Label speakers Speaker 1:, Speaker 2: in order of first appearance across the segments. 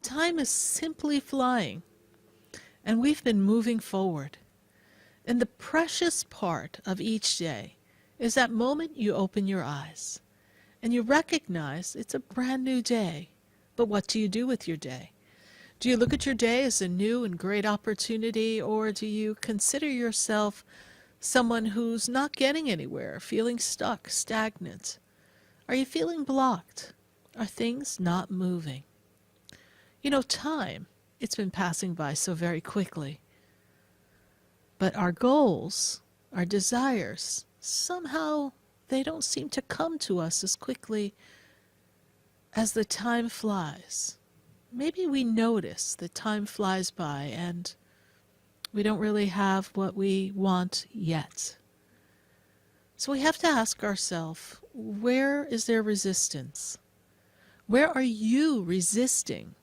Speaker 1: Time is simply flying, and we've been moving forward. And the precious part of each day is that moment you open your eyes and you recognize it's a brand new day. But what do you do with your day? Do you look at your day as a new and great opportunity, or do you consider yourself someone who's not getting anywhere, feeling stuck, stagnant? Are you feeling blocked? Are things not moving? You know, time, it's been passing by so very quickly. But our goals, our desires, somehow they don't seem to come to us as quickly as the time flies. Maybe we notice that time flies by and we don't really have what we want yet. So we have to ask ourselves, where is there resistance? Where are you resisting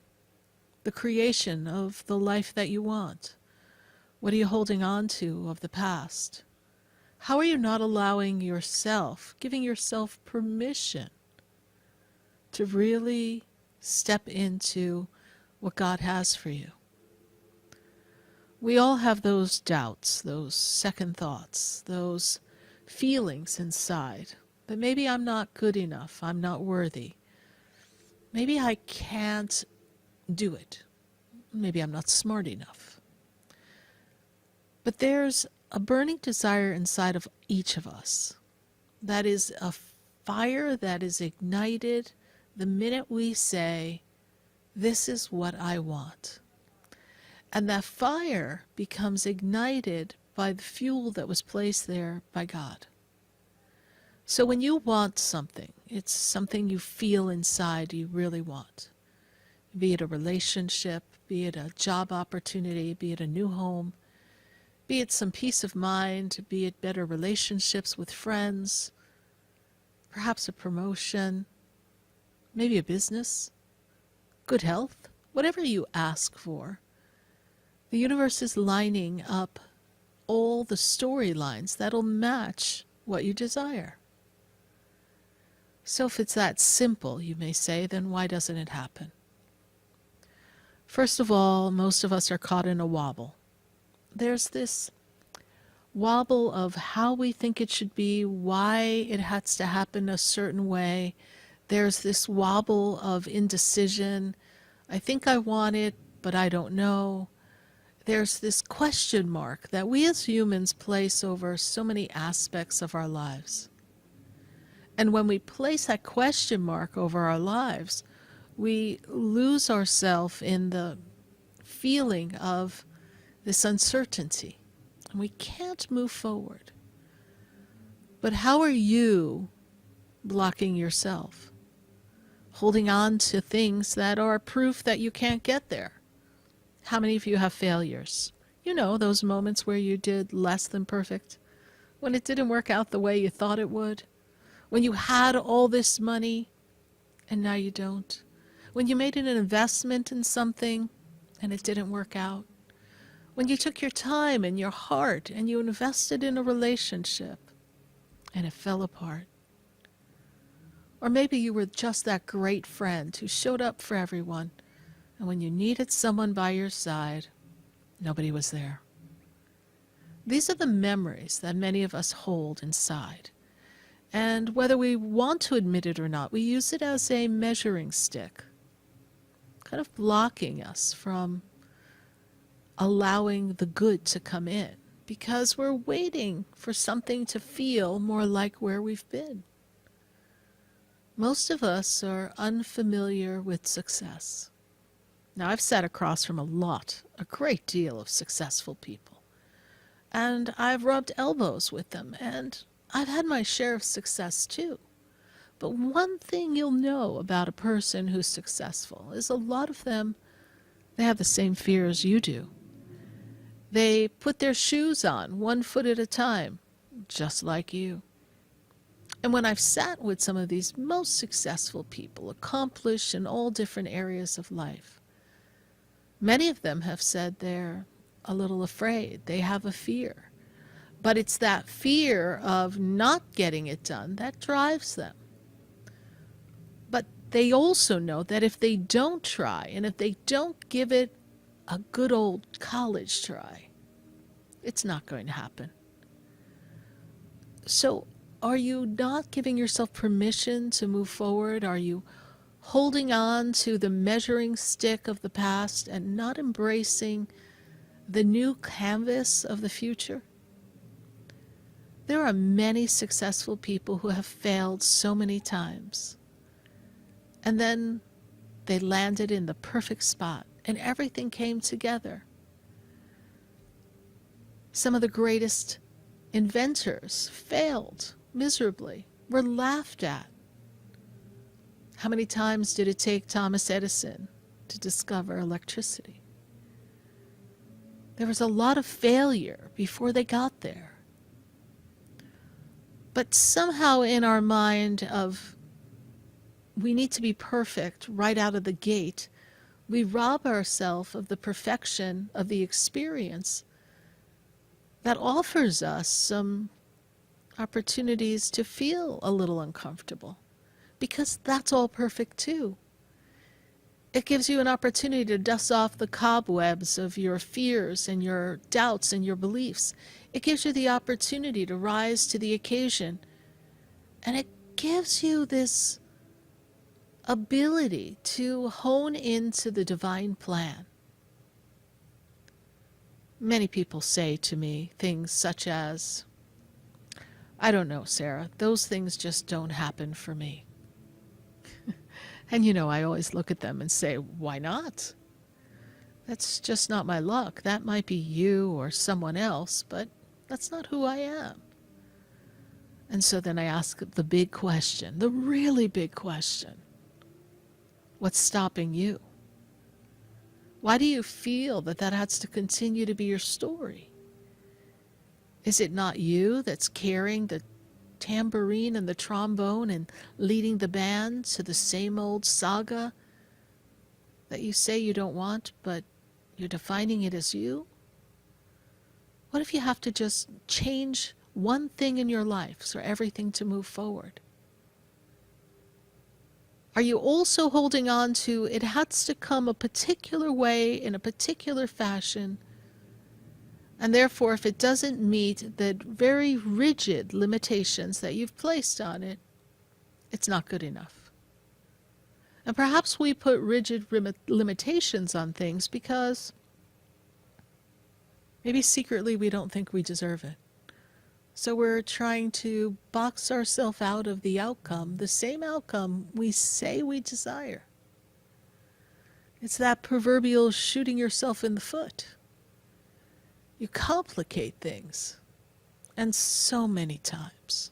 Speaker 1: the creation of the life that you want? What are you holding on to of the past? How are you not allowing yourself, giving yourself permission to really step into what God has for you? We all have those doubts, those second thoughts, those feelings inside that maybe I'm not good enough, I'm not worthy. Maybe I can't do it. Maybe I'm not smart enough. But there's a burning desire inside of each of us. That is a fire that is ignited the minute we say, this is what I want. And that fire becomes ignited by the fuel that was placed there by God. So when you want something, it's something you feel inside you really want. Be it a relationship, be it a job opportunity, be it a new home, be it some peace of mind, be it better relationships with friends, perhaps a promotion, maybe a business, good health, whatever you ask for. The universe is lining up all the storylines that'll match what you desire. So if it's that simple, you may say, then why doesn't it happen? First of all, most of us are caught in a wobble. There's this wobble of how we think it should be, why it has to happen a certain way. There's this wobble of indecision. I think I want it, but I don't know. There's this question mark that we as humans place over so many aspects of our lives. And when we place that question mark over our lives, we lose ourselves in the feeling of this uncertainty. And we can't move forward. But how are you blocking yourself? Holding on to things that are proof that you can't get there. How many of you have failures? You know, those moments where you did less than perfect, when it didn't work out the way you thought it would, when you had all this money and now you don't, when you made an investment in something and it didn't work out, when you took your time and your heart and you invested in a relationship and it fell apart. Or maybe you were just that great friend who showed up for everyone, and when you needed someone by your side, nobody was there. These are the memories that many of us hold inside. And whether we want to admit it or not, we use it as a measuring stick, kind of blocking us from allowing the good to come in, because we're waiting for something to feel more like where we've been. Most of us are unfamiliar with success. Now, I've sat across from a great deal of successful people, and I've rubbed elbows with them, and I've had my share of success too. But one thing you'll know about a person who's successful is a lot of them, they have the same fears you do. They put their shoes on 1 foot at a time, just like you. And when I've sat with some of these most successful people, accomplished in all different areas of life, many of them have said they're a little afraid. They have a fear. But it's that fear of not getting it done that drives them. But they also know that if they don't try and if they don't give it a good old college try, it's not going to happen. So, are you not giving yourself permission to move forward? Are you holding on to the measuring stick of the past and not embracing the new canvas of the future? There are many successful people who have failed so many times. And then they landed in the perfect spot and everything came together. Some of the greatest inventors failed miserably, were laughed at. How many times did it take Thomas Edison to discover electricity? There was a lot of failure before they got there. But somehow in our mind of we need to be perfect right out of the gate, we rob ourselves of the perfection of the experience that offers us some opportunities to feel a little uncomfortable, because that's all perfect too. It gives you an opportunity to dust off the cobwebs of your fears and your doubts and your beliefs. It gives you the opportunity to rise to the occasion. And it gives you this ability to hone into the divine plan. Many people say to me things such as, I don't know, Sarah, those things just don't happen for me. And I always look at them and say, why not? That's just not my luck. That might be you or someone else, but that's not who I am. And so then I ask the big question, the really big question. What's stopping you? Why do you feel that has to continue to be your story? Is it not you that's carrying the tambourine and the trombone and leading the band to the same old saga that you say you don't want, but you're defining it as you? What if you have to just change one thing in your life for everything to move forward? Are you also holding on to it has to come a particular way in a particular fashion, and therefore if it doesn't meet the very rigid limitations that you've placed on it, it's not good enough? And perhaps we put rigid limitations on things because maybe secretly we don't think we deserve it. So we're trying to box ourselves out of the outcome, the same outcome we say we desire. It's that proverbial shooting yourself in the foot. You complicate things. And so many times,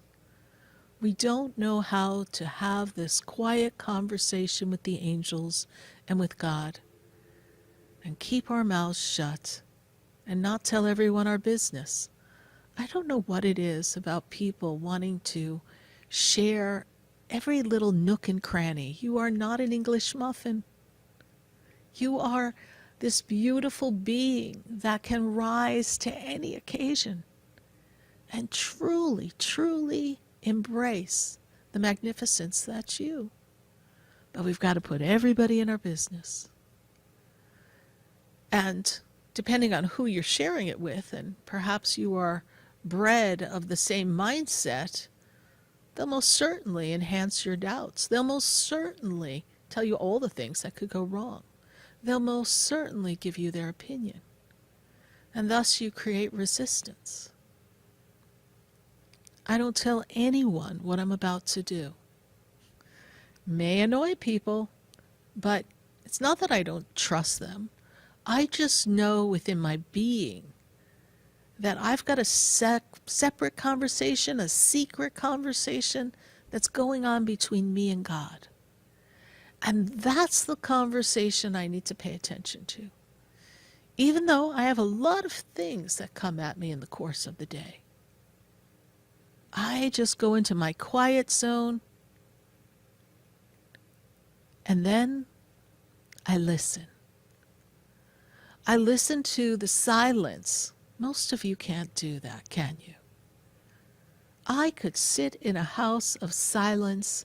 Speaker 1: we don't know how to have this quiet conversation with the angels and with God and keep our mouths shut and not tell everyone our business. I don't know what it is about people wanting to share every little nook and cranny. You are not an English muffin. You are this beautiful being that can rise to any occasion and truly, truly embrace the magnificence that's you. But we've got to put everybody in our business. And depending on who you're sharing it with, and perhaps you are bred of the same mindset, they'll most certainly enhance your doubts. They'll most certainly tell you all the things that could go wrong. They'll most certainly give you their opinion. And thus you create resistance. I don't tell anyone what I'm about to do. May annoy people, but it's not that I don't trust them. I just know within my being that I've got a separate conversation, a secret conversation that's going on between me and God. And that's the conversation I need to pay attention to. Even though I have a lot of things that come at me in the course of the day, I just go into my quiet zone and then I listen. I listen to the silence. Most of you can't do that, can you? I could sit in a house of silence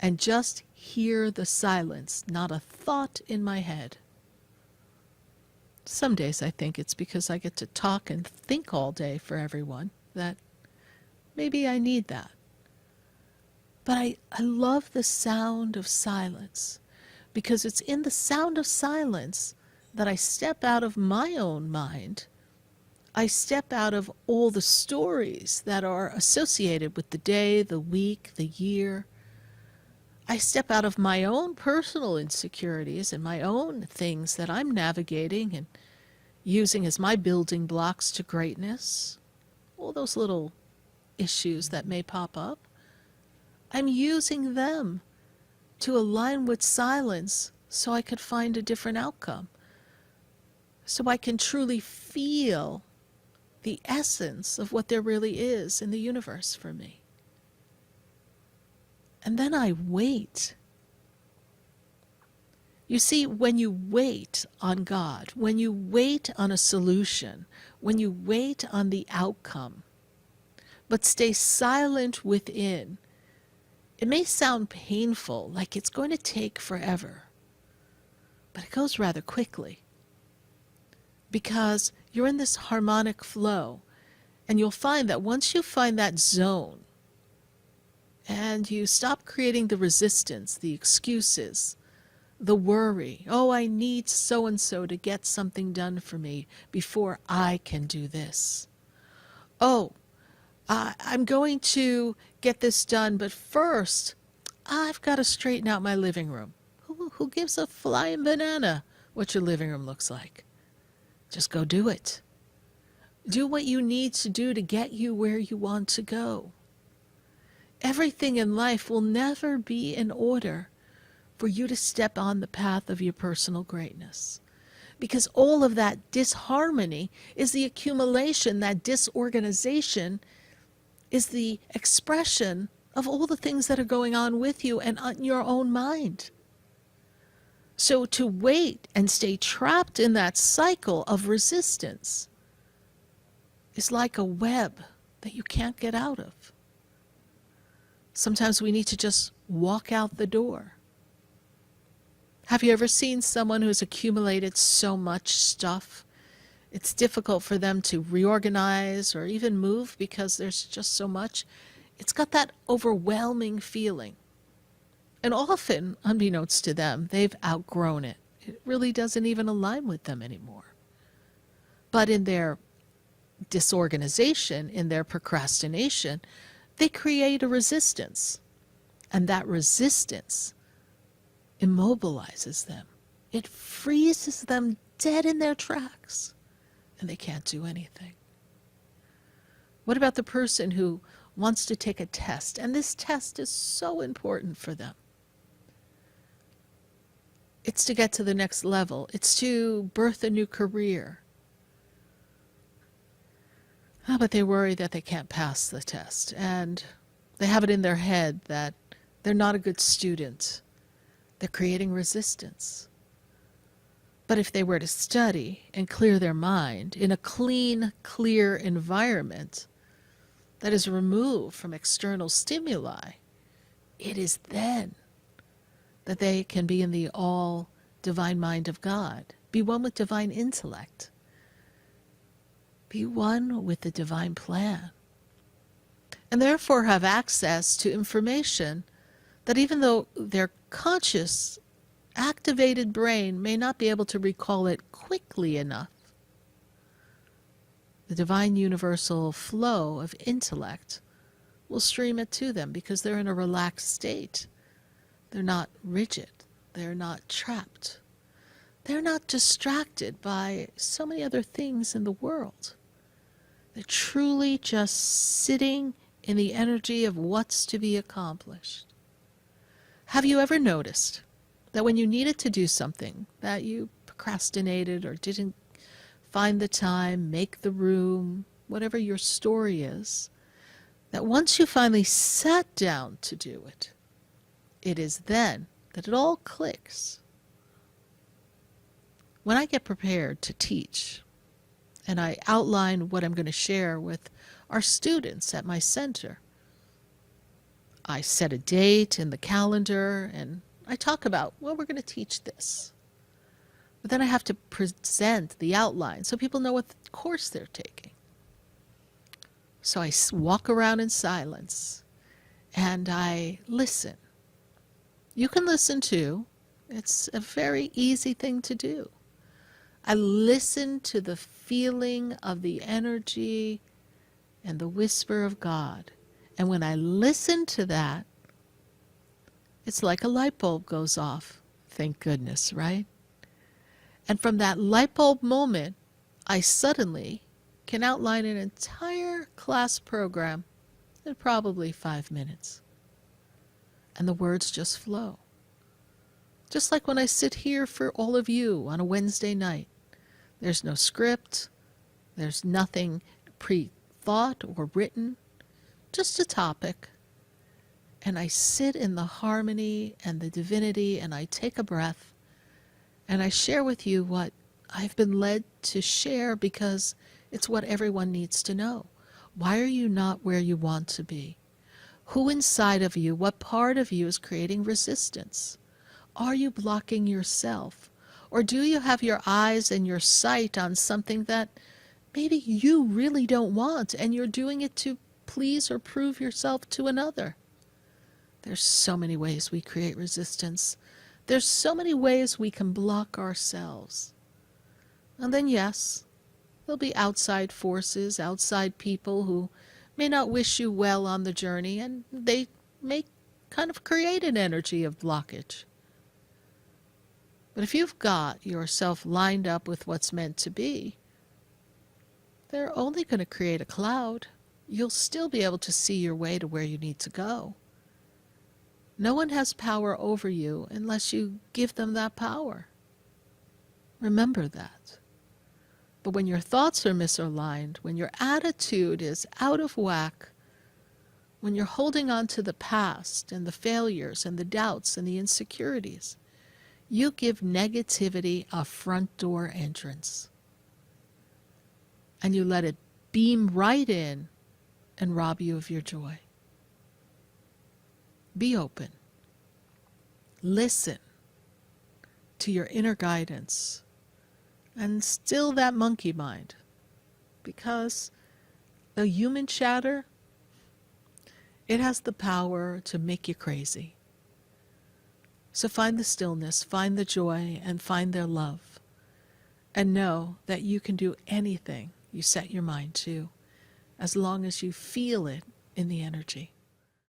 Speaker 1: and just hear the silence, not a thought in my head. Some days I think it's because I get to talk and think all day for everyone, that maybe I need that. But I love the sound of silence, because it's in the sound of silence that I step out of my own mind. I step out of all the stories that are associated with the day, the week, the year. I step out of my own personal insecurities and my own things that I'm navigating and using as my building blocks to greatness. All those little issues that may pop up, I'm using them to align with silence so I could find a different outcome. So I can truly feel the essence of what there really is in the universe for me. And then I wait. You see, when you wait on God, when you wait on a solution, when you wait on the outcome, but stay silent within, it may sound painful, like it's going to take forever, but it goes rather quickly, because you're in this harmonic flow, and you'll find that once you find that zone, and you stop creating the resistance, the excuses, the worry, oh, I need so-and-so to get something done for me before I can do this. Oh, I'm going to get this done, but first, I've got to straighten out my living room. Who gives a flying banana what your living room looks like? Just go do it. Do what you need to do to get you where you want to go. Everything in life will never be in order for you to step on the path of your personal greatness. Because all of that disharmony is the accumulation, that disorganization is the expression of all the things that are going on with you and on your own mind. So to wait and stay trapped in that cycle of resistance is like a web that you can't get out of. Sometimes we need to just walk out the door. Have you ever seen someone who's accumulated so much stuff? It's difficult for them to reorganize or even move because there's just so much. It's got that overwhelming feeling. And often, unbeknownst to them, they've outgrown it. It really doesn't even align with them anymore. But in their disorganization, in their procrastination, they create a resistance. And that resistance immobilizes them. It freezes them dead in their tracks, and they can't do anything. What about the person who wants to take a test, and this test is so important for them? It's to get to the next level. It's to birth a new career. But they worry that they can't pass the test, and they have it in their head that they're not a good student. They're creating resistance. But if they were to study and clear their mind in a clean, clear environment that is removed from external stimuli, it is then that they can be in the all divine mind of God, be one with divine intellect, be one with the divine plan, and therefore have access to information that even though their conscious, activated brain may not be able to recall it quickly enough, the divine universal flow of intellect will stream it to them because they're in a relaxed state. They're not rigid. They're not trapped. They're not distracted by so many other things in the world. They're truly just sitting in the energy of what's to be accomplished. Have you ever noticed that when you needed to do something that you procrastinated or didn't find the time, make the room, whatever your story is, that once you finally sat down to do it, it is then that it all clicks? When I get prepared to teach and I outline what I'm going to share with our students at my center, I set a date in the calendar, and I talk about, well, we're going to teach this. But then I have to present the outline so people know what course they're taking. So I walk around in silence and I listen. You can listen too. It's a very easy thing to do. I listen to the feeling of the energy and the whisper of God. And when I listen to that, it's like a light bulb goes off. Thank goodness, right? And from that light bulb moment, I suddenly can outline an entire class program in probably 5 minutes. And the words just flow. Just like when I sit here for all of you on a Wednesday night. There's no script. There's nothing pre-thought or written. Just a topic. And I sit in the harmony and the divinity and I take a breath and I share with you what I've been led to share because it's what everyone needs to know. Why are you not where you want to be? Who inside of you, what part of you is creating resistance? Are you blocking yourself? Or do you have your eyes and your sight on something that maybe you really don't want and you're doing it to please or prove yourself to another? There's so many ways we create resistance. There's so many ways we can block ourselves. And then yes, there'll be outside forces, outside people who may not wish you well on the journey, and they may kind of create an energy of blockage. But if you've got yourself lined up with what's meant to be, they're only going to create a cloud. You'll still be able to see your way to where you need to go. No one has power over you unless you give them that power. Remember that. But when your thoughts are misaligned, when your attitude is out of whack, when you're holding on to the past and the failures and the doubts and the insecurities, you give negativity a front door entrance. And you let it beam right in and rob you of your joy. Be open. Listen to your inner guidance and still that monkey mind, because the human chatter, it has the power to make you crazy. So find the stillness, find the joy, and find their love. And know that you can do anything you set your mind to, as long as you feel it in the energy.